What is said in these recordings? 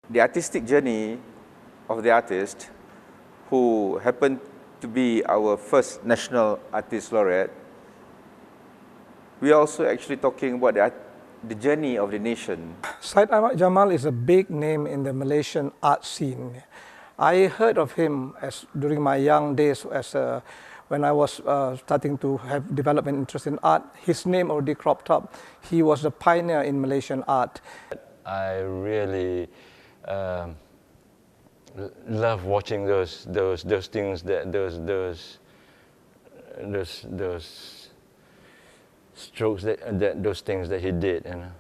The artistic journey of the artist, who happened to be our first national artist laureate, we are also actually talking about the journey of the nation. Syed Ahmad Jamal is a big name in the Malaysian art scene. I heard of him during my young days when I was starting to develop an interest in art. His name already cropped up. He was the pioneer in Malaysian art. I really love watching those things, those strokes, those things that he did, and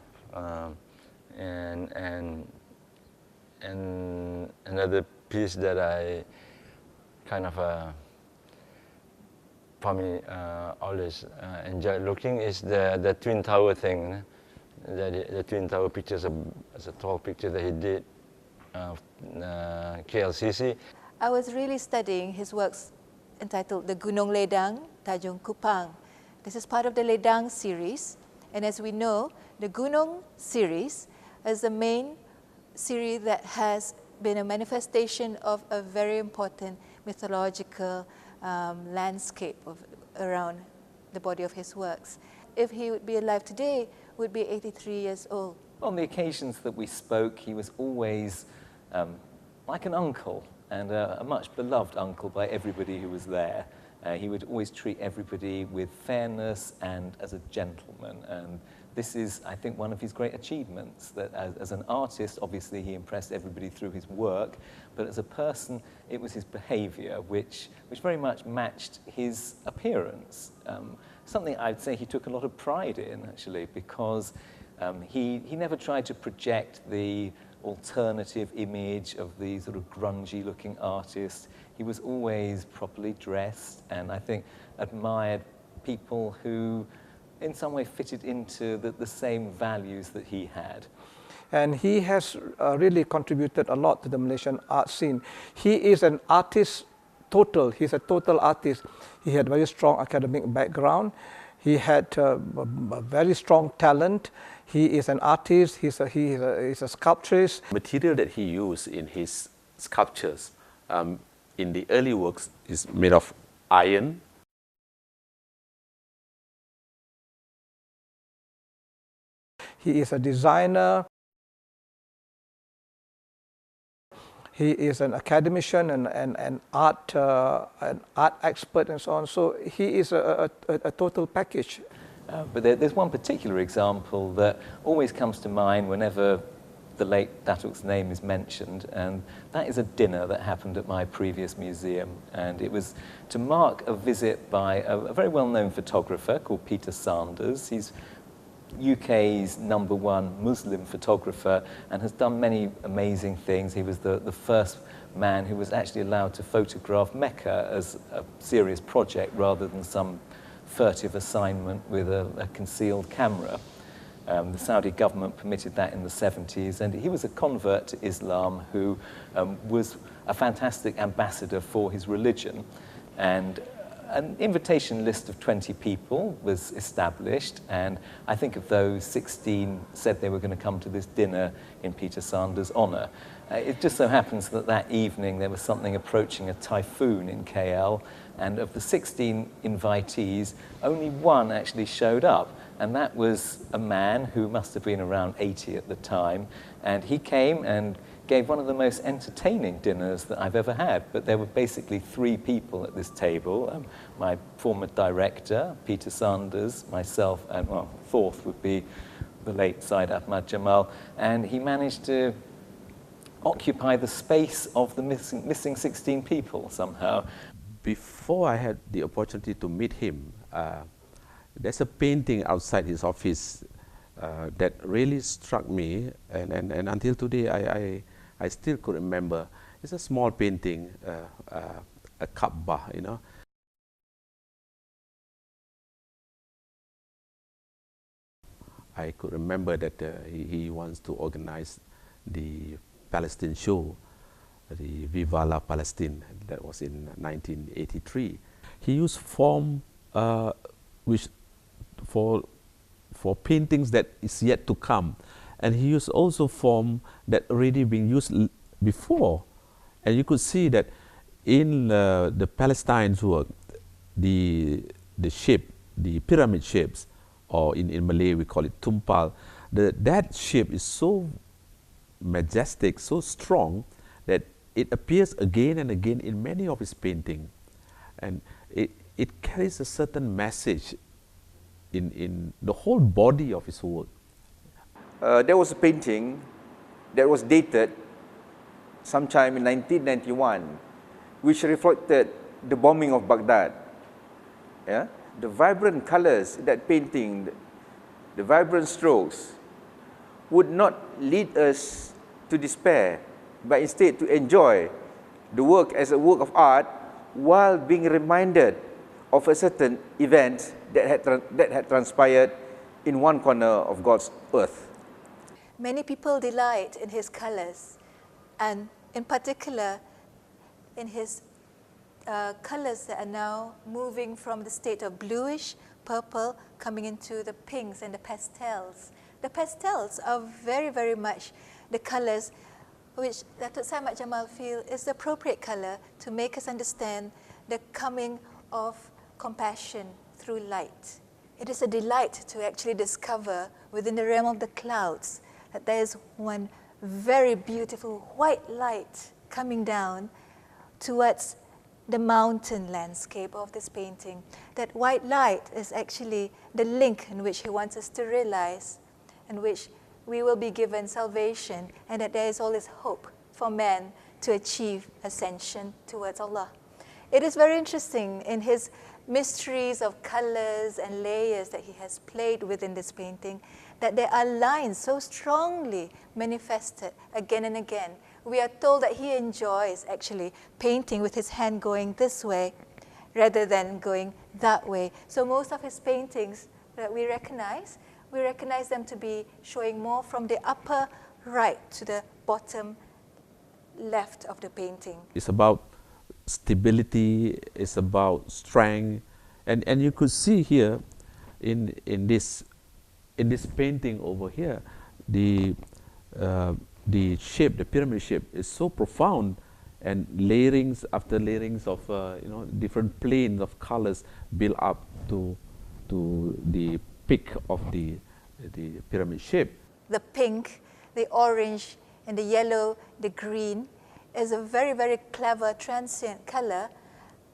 another piece that I kind of for me always enjoy looking is the Twin Tower thing. The Twin Tower pictures, as a tall picture that he did of KLCC. I was really studying his works entitled The Gunung Ledang, Tanjung Kupang. This is part of the Ledang series, and as we know, the Gunung series is the main series that has been a manifestation of a very important mythological landscape around the body of his works. If he would be alive today, would be 83 years old. On the occasions that we spoke, he was always like an uncle, and a much beloved uncle by everybody who was there. He would always treat everybody with fairness and as a gentleman, and this is, I think, one of his great achievements, that as an artist, obviously he impressed everybody through his work, but as a person, it was his behavior which very much matched his appearance. Something I'd say he took a lot of pride in, actually, because he never tried to project the alternative image of the sort of grungy-looking artist. He was always properly dressed, and I think admired people who in some way fitted into the same values that he had. And he has really contributed a lot to the Malaysian art scene. He is an artist total. He's a total artist. He had very strong academic background. He had a very strong talent. He is an artist. He's a sculptress. Material that he used in his sculptures in the early works is made of iron. He is a designer. He is an academician and an art expert and so on. So he is a total package. But there's one particular example that always comes to mind whenever the late Datuk's name is mentioned, and that is a dinner that happened at my previous museum. And it was to mark a visit by a very well-known photographer called Peter Sanders. He's UK's #1 Muslim photographer and has done many amazing things. He was the first man who was actually allowed to photograph Mecca as a serious project rather than some furtive assignment with a concealed camera. The Saudi government permitted that in the 70s, and he was a convert to Islam who was a fantastic ambassador for his religion. And an invitation list of 20 people was established, and I think of those, 16 said they were going to come to this dinner in Peter Sanders' honour. It just so happens that that evening there was something approaching a typhoon in KL, and of the 16 invitees, only one actually showed up, and that was a man who must have been around 80 at the time, and he came and gave one of the most entertaining dinners that I've ever had. But there were basically 3 people at this table, my former director, Peter Sanders, myself, and well, fourth would be the late Syed Ahmad Jamal, and he managed to occupy the space of the missing 16 people somehow. Before I had the opportunity to meet him, there's a painting outside his office that really struck me, and until today I still could remember. It's a small painting, a Kaaba, you know. I could remember that he wants to organize the Palestine show, the Viva la Palestine, that was in 1983. He used form which for paintings that is yet to come, and he used also form that already been used before. And you could see that in the Palestine's work, the shape, the pyramid shapes, or in Malay we call it tumpal, that shape is so majestic, so strong, that it appears again and again in many of his paintings. And it carries a certain message in the whole body of his work. There was a painting that was dated sometime in 1991, which reflected the bombing of Baghdad. Yeah? The vibrant colors in that painting, the vibrant strokes, would not lead us to despair, but instead to enjoy the work as a work of art while being reminded of a certain event that had transpired in one corner of God's earth. Many people delight in his colors, and in particular in his colors that are now moving from the state of bluish, purple, coming into the pinks and the pastels. The pastels are very, very much the colors which Dr. Syed Ahmad Jamal feels is the appropriate color to make us understand the coming of compassion through light. It is a delight to actually discover within the realm of the clouds that there is one very beautiful white light coming down towards the mountain landscape of this painting. That white light is actually the link in which he wants us to realize, in which we will be given salvation, and that there is always hope for man to achieve ascension towards Allah. It is very interesting in his mysteries of colors and layers that he has played within this painting, that there are lines so strongly manifested again and again. We are told that he enjoys actually painting with his hand going this way rather than going that way. So most of his paintings that we recognize them to be showing more from the upper right to the bottom left of the painting. It's about stability, it's about strength, and you could see here in this painting over here, the shape, the pyramid shape is so profound, and layerings after layerings of different planes of colors build up to the peak of the pyramid shape. The pink, the orange, and the yellow, the green is a very, very clever transient color,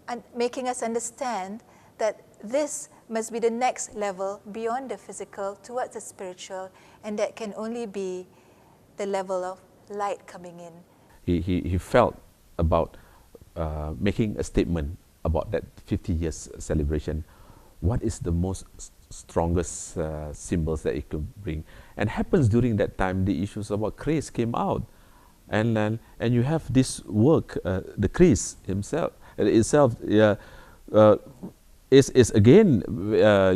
and making us understand that this must be the next level beyond the physical towards the spiritual, and that can only be the level of light coming in. He felt about making a statement about that 50 years celebration. What is the most strongest symbols that it could bring? And happens during that time, the issues about Christ came out, and you have this work, the Christ itself is again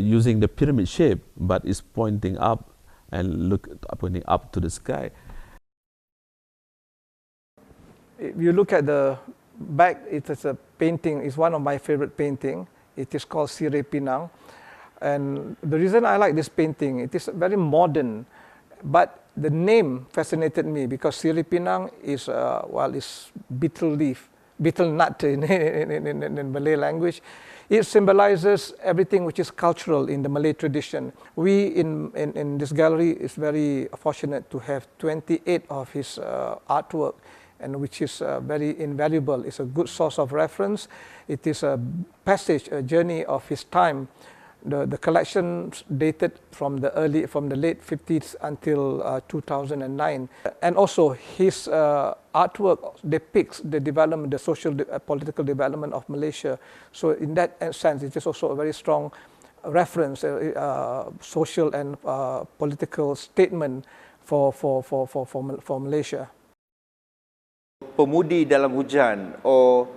using the pyramid shape, but is pointing up and pointing up to the sky. If you look at the back, it is a painting. It's one of my favorite painting. It is called Sirih Pinang. And the reason I like this painting, it is very modern, but the name fascinated me because Sirih Pinang is, it's betel leaf, betel nut in Malay language. It symbolizes everything which is cultural in the Malay tradition. We in this gallery is very fortunate to have 28 of his artwork, and which is very invaluable. It's a good source of reference. It is a passage, a journey of his time. The collection dated from the late 50s until 2009. And also his artwork depicts the development, the social, political development of Malaysia. So in that sense, it is also a very strong reference, social and political statement for Malaysia. Pemudi dalam hujan, or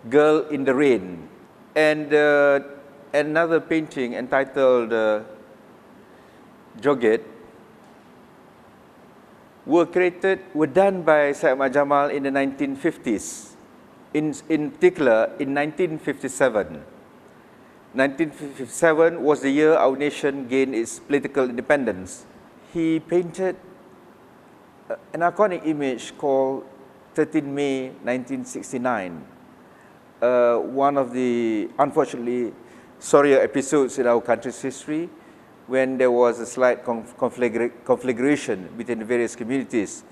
Girl in the Rain, and another painting entitled Joget were done by Syed Ahmad Jamal in the 1950s, in particular in 1957. 1957 was the year our nation gained its political independence. He painted an iconic image called 13 May 1969, one of the unfortunately sorrier episodes in our country's history, when there was a slight conflagration between the various communities.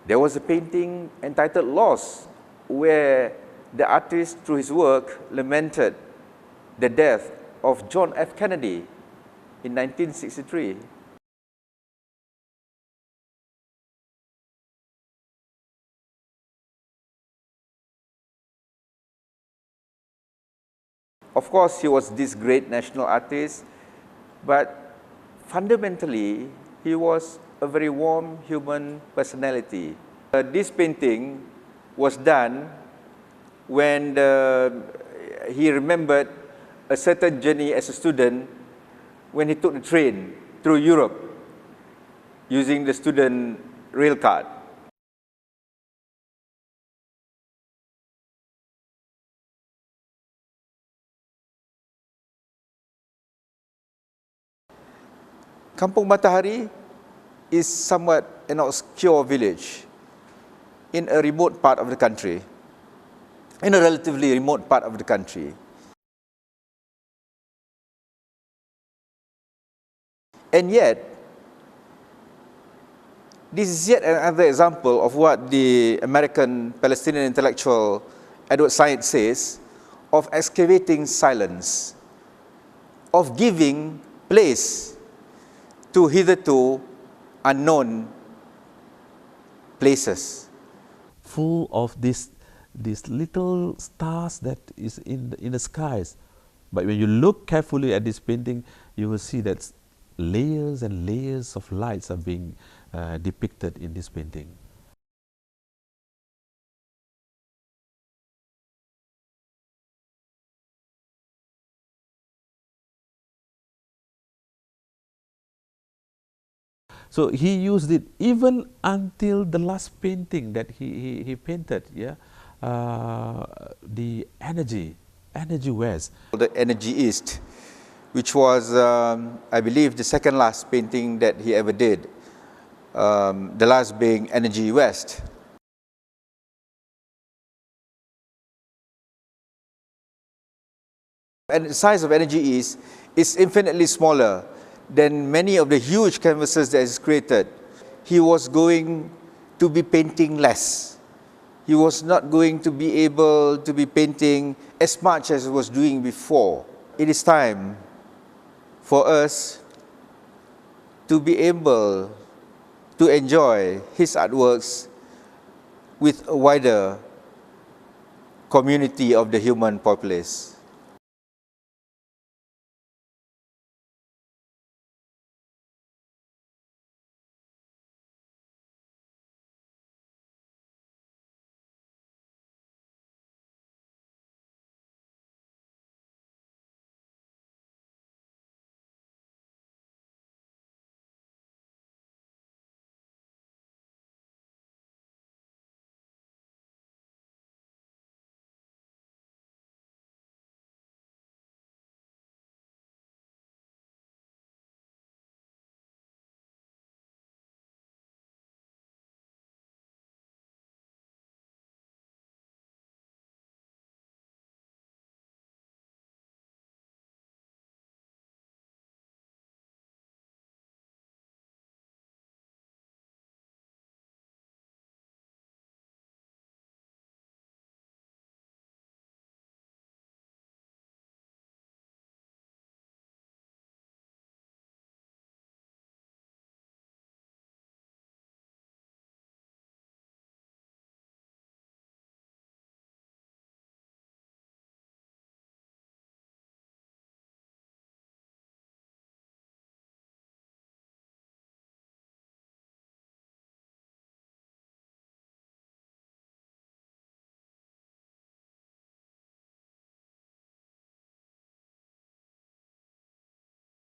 There was a painting entitled Lost, where the artist, through his work, lamented the death of John F. Kennedy in 1963. Of course, he was this great national artist, but fundamentally, he was a very warm human personality. This painting was done when he remembered a certain journey as a student when he took the train through Europe using the student rail card. Kampung Matahari is somewhat an obscure village in a remote part of the country, in a relatively remote part of the country. And yet, this is yet another example of what the American Palestinian intellectual Edward Syed says of excavating silence, of giving place to hitherto unknown places. Full of these little stars that is in the skies. But when you look carefully at this painting, you will see that layers and layers of lights are being depicted in this painting. So he used it even until the last painting that he painted, yeah, the energy west. The Energy East, which was, I believe, the second last painting that he ever did, the last being Energy West. And the size of Energy East is infinitely smaller than many of the huge canvases that is created. He was going to be painting less. He was not going to be able to be painting as much as he was doing before. It is time for us to be able to enjoy his artworks with a wider community of the human populace.